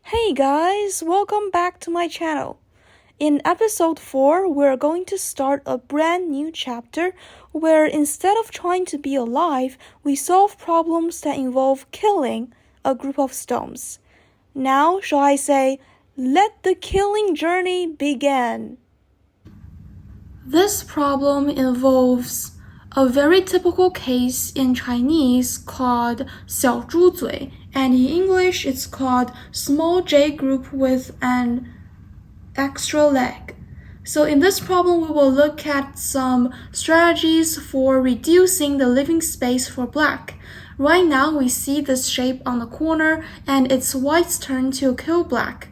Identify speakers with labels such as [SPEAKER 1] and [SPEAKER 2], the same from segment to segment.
[SPEAKER 1] Hey guys, welcome back to my channel. In episode 4, we're going to start a brand new chapter where instead of trying to be alive, we solve problems that involve killing a group of stones. Now, shall I say, let the killing journey begin. This problem involves a very typical case in Chinese called 小猪嘴, and in English it's called small j group with an extra leg. So in this problem, we will look at some strategies for reducing the living space for black. Right now, we see this shape on the corner, and it's white's turn to kill black.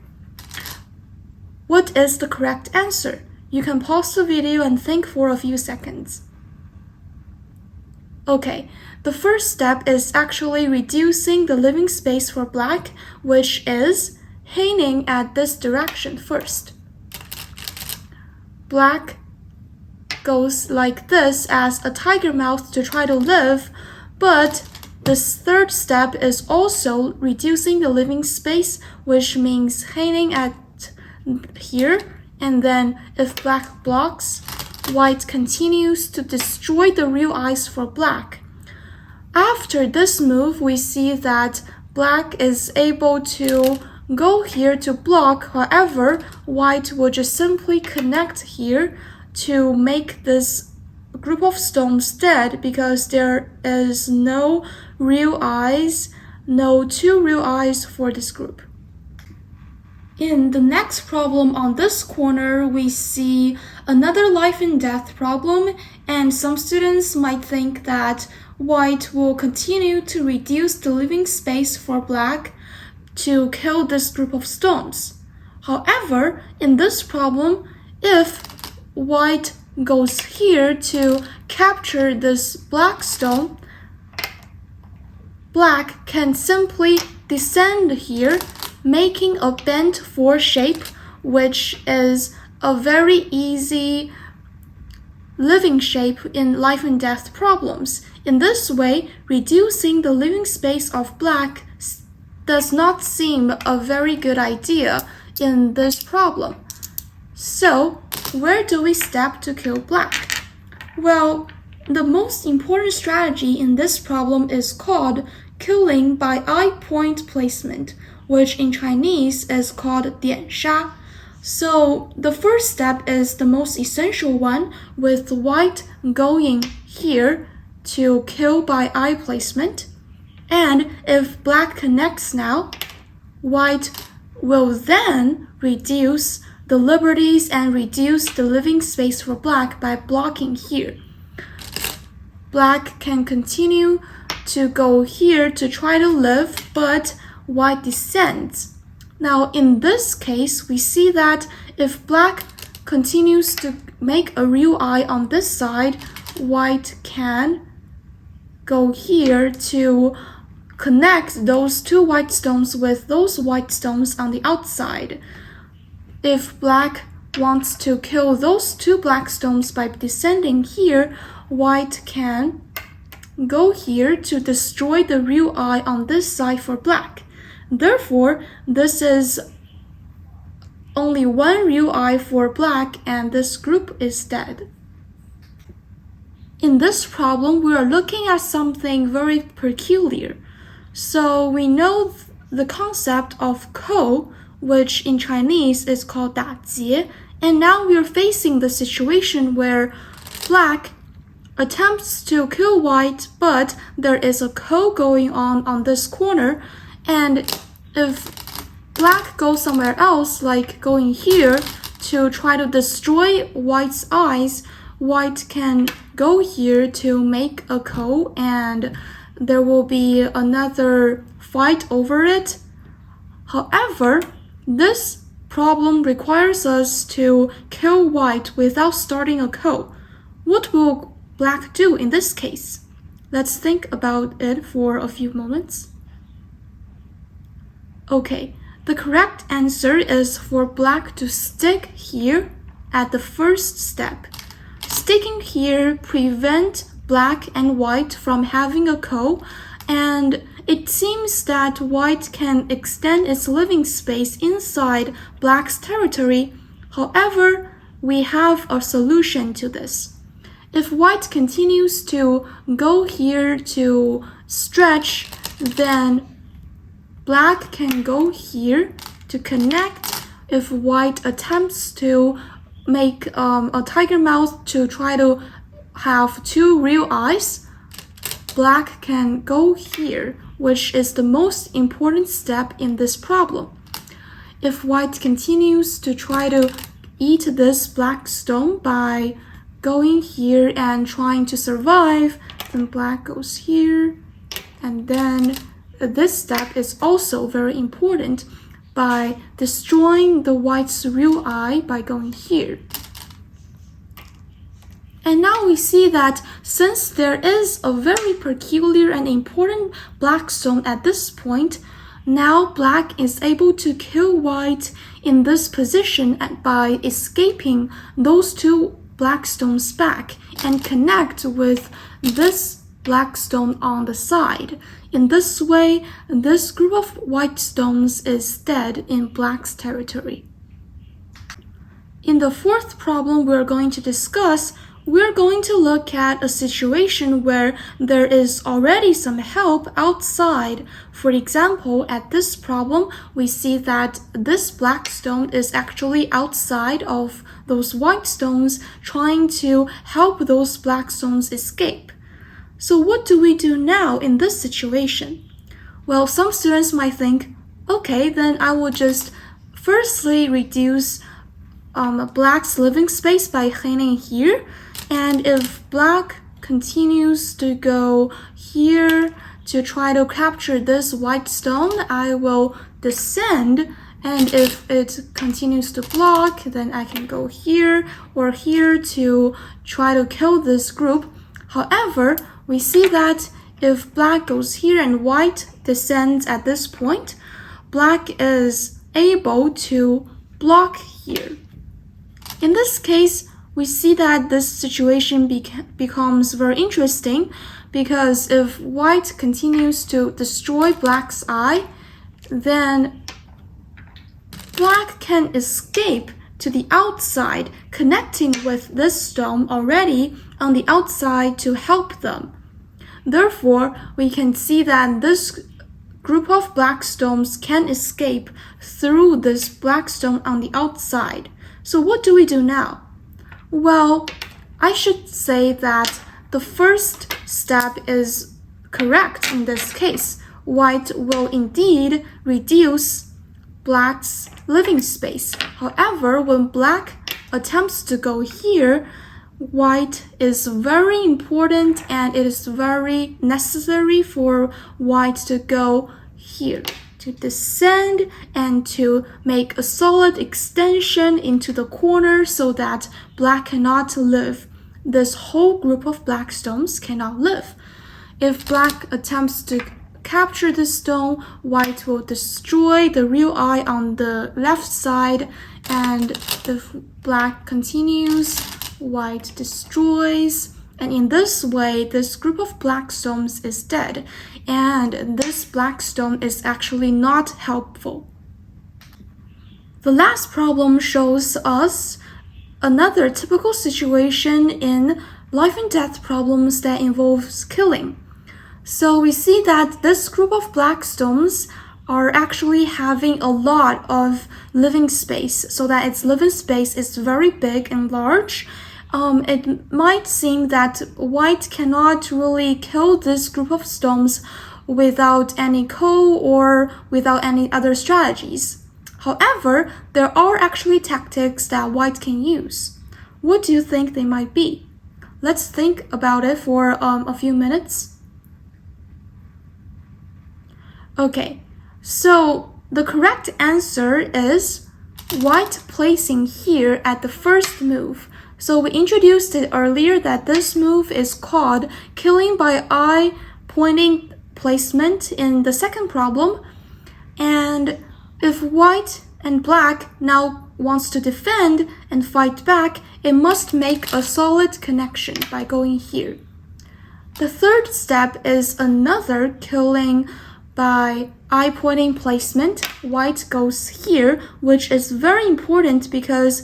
[SPEAKER 1] What is the correct answer? You can pause the video and think for a few seconds. Okay, the first step is actually reducing the living space for black, which is aiming at this direction first. Black goes like this as a tiger mouth to try to live, but this third step is also reducing the living space, which means aiming at here, and then if black blocks, white continues to destroy the real eyes for black. After this move, we see that black is able to go here to block. However, white will just simply connect here to make this group of stones dead because there is no real eyes, no two real eyes for this group. In the next problem on this corner, we see another life and death problem, and some students might think that white will continue to reduce the living space for black to kill this group of stones. However, in this problem, if white goes here to capture this black stone, black can simply descend here, making a bent 4 shape, which is a very easy living shape in life and death problems. In this way, reducing the living space of black does not seem a very good idea in this problem. So, where do we step to kill black? Well, the most important strategy in this problem is called killing by eye point placement, which in Chinese is called 点杀. So the first step is the most essential one, with white going here to kill by eye placement. And if black connects now, white will then reduce the liberties and reduce the living space for black by blocking here. Black can continue to go here to try to live, but white descends. Now, in this case, we see that if black continues to make a real eye on this side, white can go here to connect those two white stones with those white stones on the outside. If black wants to kill those two black stones by descending here, white can go here to destroy the real eye on this side for black. Therefore, this is only one real eye for black, and this group is dead. In this problem, we are looking at something very peculiar. So we know the concept of kou, which in Chinese is called 打劫, and now we are facing the situation where black attempts to kill white, but there is a kou going on this corner, and if black goes somewhere else, like going here to try to destroy white's eyes, white can go here to make a kou, and there will be another fight over it. However, this problem requires us to kill white without starting a kou. What will black do in this case? Let's think about it for a few moments. Okay, the correct answer is for black to stick here at the first step. Sticking here prevents black and white from having a kou, and it seems that white can extend its living space inside black's territory. However, we have a solution to this. If white continues to go here to stretch, then black can go here to connect. If white attempts to make a tiger mouth to try to have two real eyes, black can go here, which is the most important step in this problem. If white continues to try to eat this black stone by going here and trying to survive, then black goes here, and then this step is also very important by destroying the white's real eye by going here. And now we see that since there is a very peculiar and important black stone at this point, now black is able to kill white in this position by escaping those two black stones back and connect with this black stone on the side. In this way, this group of white stones is dead in black's territory. In the fourth problem we're going to discuss, we're going to look at a situation where there is already some help outside. For example, at this problem, we see that this black stone is actually outside of those white stones, trying to help those black stones escape. So what do we do now in this situation? Well, some students might think, okay, then I will just firstly reduce black's living space by hanging here. And if black continues to go here to try to capture this white stone, I will descend. And if it continues to block, then I can go here or here to try to kill this group. However, we see that if black goes here and white descends at this point, black is able to block here. In this case, we see that this situation becomes very interesting because if white continues to destroy black's eye, then black can escape to the outside, connecting with this stone already on the outside to help them. Therefore, we can see that this group of black stones can escape through this black stone on the outside. So what do we do now? Well, I should say that the first step is correct in this case. White will indeed reduce black's living space. However, when black attempts to go here, white is very important and it is very necessary for white to go here, to descend and to make a solid extension into the corner so that black cannot live. This whole group of black stones cannot live. If black attempts to capture the stone, white will destroy the real eye on the left side, and if black continues, white destroys. And in this way, this group of black stones is dead, and this black stone is actually not helpful. The last problem shows us another typical situation in life and death problems that involves killing. So we see that this group of black stones are actually having a lot of living space, so that its living space is very big and large. It might seem that white cannot really kill this group of stones without any coal or without any other strategies. However, there are actually tactics that white can use. What do you think they might be? Let's think about it for a few minutes. Okay, so the correct answer is white placing here at the first move. So we introduced it earlier that this move is called killing by eye pointing placement in the second problem. And if white and black now wants to defend and fight back, it must make a solid connection by going here. The third step is another killing by eye pointing placement, white goes here, which is very important because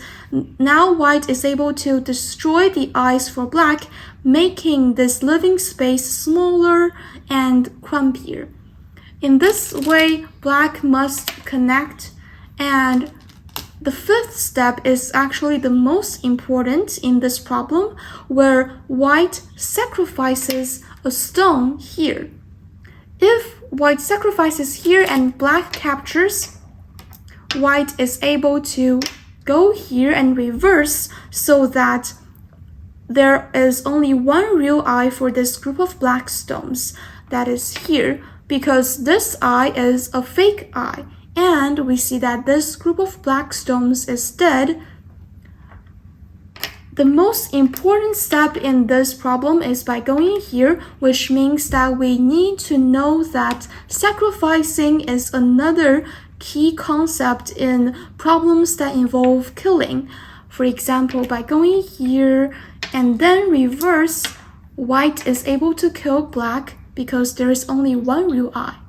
[SPEAKER 1] now white is able to destroy the eyes for black, making this living space smaller and crumpier. In this way, black must connect, and the fifth step is actually the most important in this problem, where white sacrifices a stone here. If white sacrifices here and black captures, white is able to go here and reverse so that there is only one real eye for this group of black stones, that is here, because this eye is a fake eye. And we see that this group of black stones is dead. The most important step in this problem is by going here, which means that we need to know that sacrificing is another key concept in problems that involve killing. For example, by going here and then reverse, white is able to kill black because there is only one real eye.